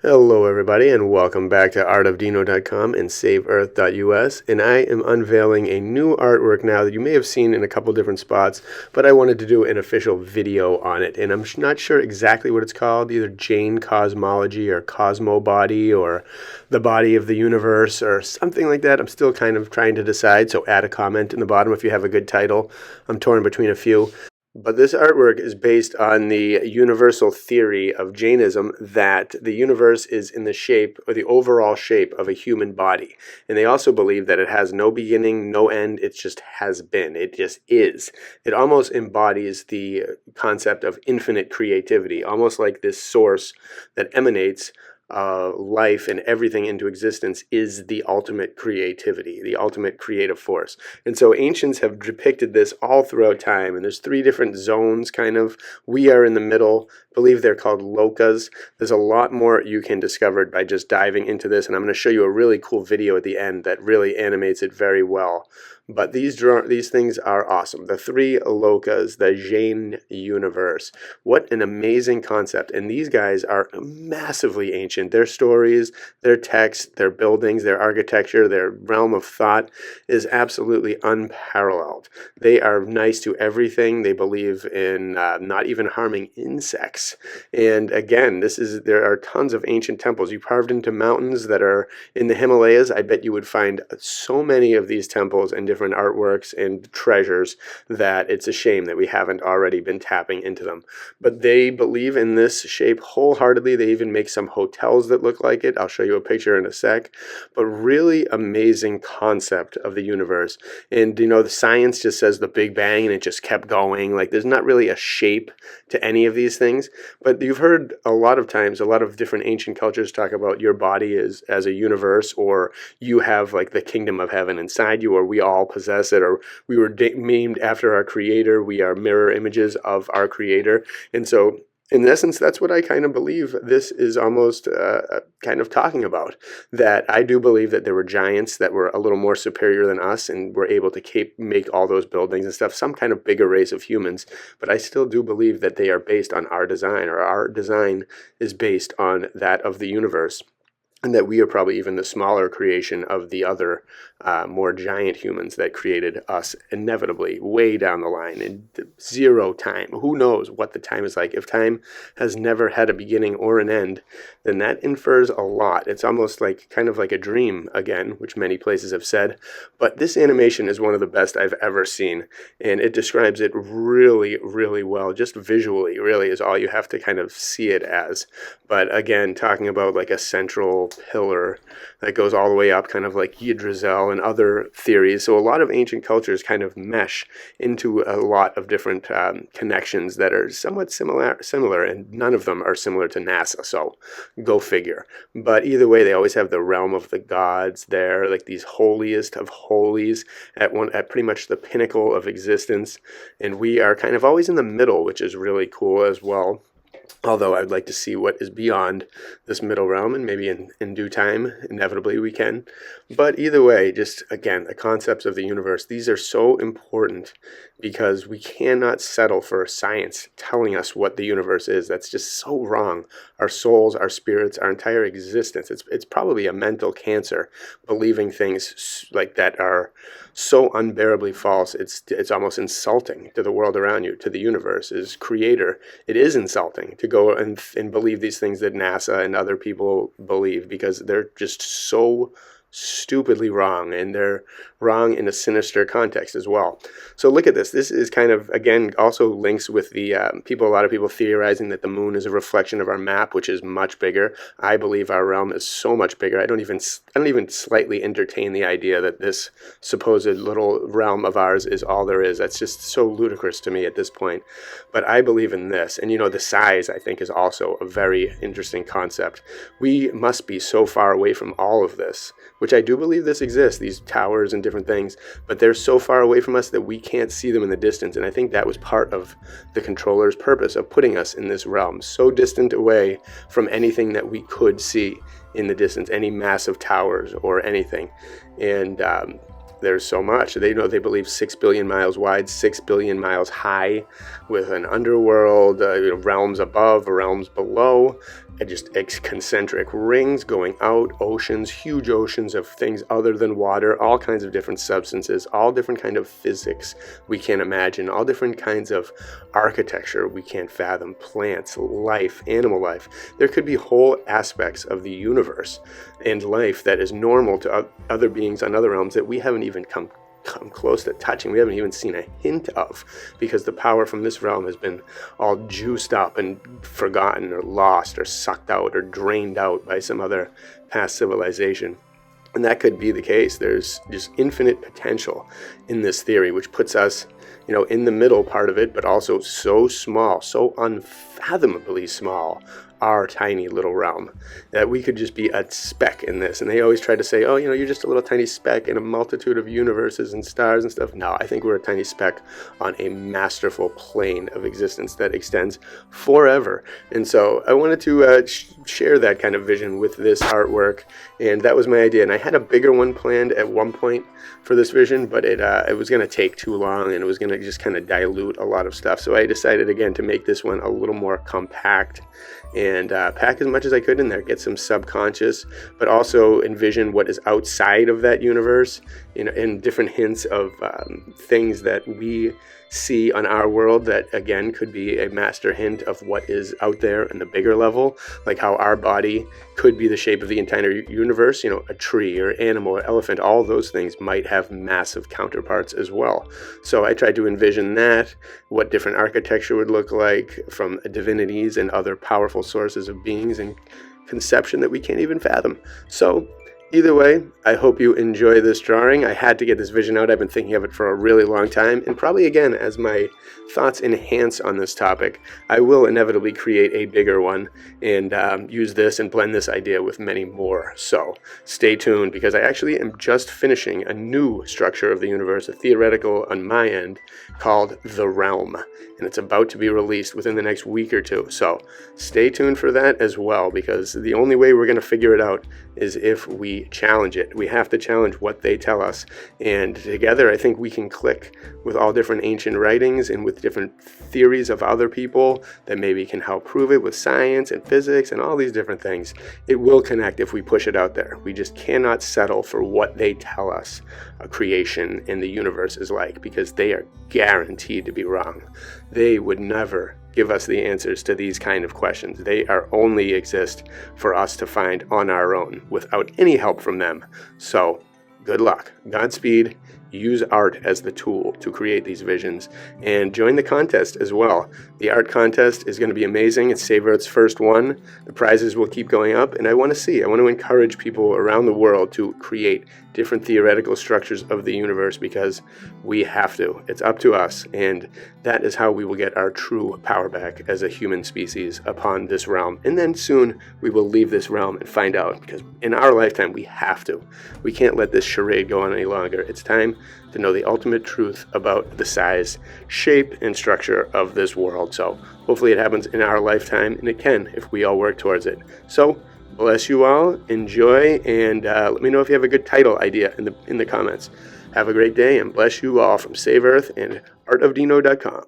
Hello everybody and welcome back to artofdino.com and saveearth.us, and I am unveiling a new artwork now that you may have seen in a couple different spots, but I wanted to do an official video on it, and I'm not sure exactly what it's called, either Jane Cosmology or COSMOBody or the body of the universe or something like that. I'm still kind of trying to decide, so add a comment in the bottom if you have a good title. I'm torn between a few. But this artwork is based on the universal theory of Jainism that the universe is in the shape, or the overall shape, of a human body. And they also believe that it has no beginning, no end, it just has been. It just is. It almost embodies the concept of infinite creativity, almost like this source that emanates life and everything into existence is the ultimate creativity, the ultimate creative force. And so ancients have depicted this all throughout time, and there's three different zones, kind of. We are in the middle. I believe they're called lokas. There's a lot more you can discover by just diving into this, and I'm going to show you a really cool video at the end that really animates it very well. But these things are awesome. The three lokas, the Jain universe. What an amazing concept. And these guys are massively ancient. Their stories, their text, their buildings, their architecture, their realm of thought is absolutely unparalleled. They are nice to everything. They believe in not even harming insects. And again, there are tons of ancient temples. You carved into mountains that are in the Himalayas. I bet you would find so many of these temples and different artworks and treasures that it's a shame that we haven't already been tapping into them. But they believe in this shape wholeheartedly. They even make some hotels that look like it. I'll show you a picture in a sec. But really amazing concept of the universe. And you know, the science just says the Big Bang and it just kept going. Like, there's not really a shape to any of these things. But you've heard a lot of times, a lot of different ancient cultures talk about your body as a universe, or you have like the kingdom of heaven inside you, or we all possess it, or we were named after our creator. We are mirror images of our creator. And so in essence, that's what I kind of believe this is almost kind of talking about. That I do believe that there were giants that were a little more superior than us and were able to make all those buildings and stuff, some kind of bigger race of humans. But I still do believe that they are based on our design, or our design is based on that of the universe. And that we are probably even the smaller creation of the other more giant humans that created us inevitably way down the line in zero time. Who knows what the time is like? If time has never had a beginning or an end, then that infers a lot. It's almost like kind of like a dream again, which many places have said. But this animation is one of the best I've ever seen. And it describes it really, really well. Just visually, really, is all you have to kind of see it as. But again, talking about like a central pillar that goes all the way up, kind of like Yggdrasil and other theories. So a lot of ancient cultures kind of mesh into a lot of different connections that are somewhat similar, and none of them are similar to NASA, so go figure. But either way, they always have the realm of the gods there, like these holiest of holies at pretty much the pinnacle of existence, and we are kind of always in the middle, which is really cool as well. Although I'd like to see what is beyond this middle realm, and maybe in due time, inevitably we can. But either way, just again, the concepts of the universe, these are so important because we cannot settle for science telling us what the universe is. That's just so wrong. Our souls, our spirits, our entire existence, it's probably a mental cancer, believing things like that are so unbearably false. It's almost insulting to the world around you, to the universe, as creator. It is insulting to go and believe these things that NASA and other people believe, because they're just so stupidly wrong, and they're wrong in a sinister context as well. So look at this. This is kind of, again, also links with the a lot of people theorizing that the moon is a reflection of our map, which is much bigger. I believe our realm is so much bigger. I don't even slightly entertain the idea that this supposed little realm of ours is all there is. That's just so ludicrous to me at this point. But I believe in this. And you know, the size, I think, is also a very interesting concept. We must be so far away from all of this, which I do believe this exists, these towers and different things, but they're so far away from us that we can't see them in the distance. And I think that was part of the controller's purpose of putting us in this realm, so distant away from anything that we could see in the distance, any massive towers or anything. And there's so much. They believe 6 billion miles wide, 6 billion miles high, with an underworld, realms above, realms below, just concentric rings going out, oceans, huge oceans of things other than water, all kinds of different substances, all different kind of physics we can't imagine, all different kinds of architecture we can't fathom, plants, life, animal life. There could be whole aspects of the universe and life that is normal to other beings on other realms that we haven't even come close to touching. We haven't even seen a hint of, because the power from this realm has been all juiced up and forgotten or lost or sucked out or drained out by some other past civilization. And that could be the case. There's just infinite potential in this theory, which puts us, in the middle part of it, but also so small, so unfathomably small, our tiny little realm, that we could just be a speck in this. And they always try to say, oh, you're just a little tiny speck in a multitude of universes and stars and stuff. No, I think we're a tiny speck on a masterful plane of existence that extends forever. And so I wanted to share that kind of vision with this artwork, and that was my idea. And I had a bigger one planned at one point for this vision, but it was going to take too long, and it was going to just kind of dilute a lot of stuff. So I decided again to make this one a little more compact and pack as much as I could in there, get some subconscious, but also envision what is outside of that universe, in different hints of things that we see on our world that, again, could be a master hint of what is out there in the bigger level, like how our body could be the shape of the entire universe. A tree or animal or elephant, all those things might have massive counterparts as well. So I tried to envision that, what different architecture would look like from divinities and other powerful sources of beings and conception that we can't even fathom. So either way, I hope you enjoy this drawing. I had to get this vision out. I've been thinking of it for a really long time, and probably again, as my thoughts enhance on this topic, I will inevitably create a bigger one and use this and blend this idea with many more. So stay tuned, because I actually am just finishing a new structure of the universe, a theoretical on my end, called The Realm, and it's about to be released within the next week or two. So stay tuned for that as well, because the only way we're going to figure it out is if we challenge it. We have to challenge what they tell us, and together I think we can click with all different ancient writings and with different theories of other people that maybe can help prove it with science and physics and all these different things. It will connect if we push it out there. We just cannot settle for what they tell us a creation in the universe is like, because they are guaranteed to be wrong. They would never give us the answers to these kind of questions. They are only exist for us to find on our own without any help from them. So good luck, Godspeed. Use art as the tool to create these visions, and join the contest as well. The art contest is going to be amazing. It's Save Earth's first one. The prizes will keep going up, and I want to encourage people around the world to create different theoretical structures of the universe, because we have to. It's up to us, and that is how we will get our true power back as a human species upon this realm. And then soon we will leave this realm and find out, because in our lifetime we have to. We can't let this charade go on any longer. It's time to know the ultimate truth about the size, shape, and structure of this world. So hopefully it happens in our lifetime, and it can if we all work towards it. So bless you all, enjoy, and let me know if you have a good title idea in the comments. Have a great day, and bless you all from Save Earth and artofdino.com.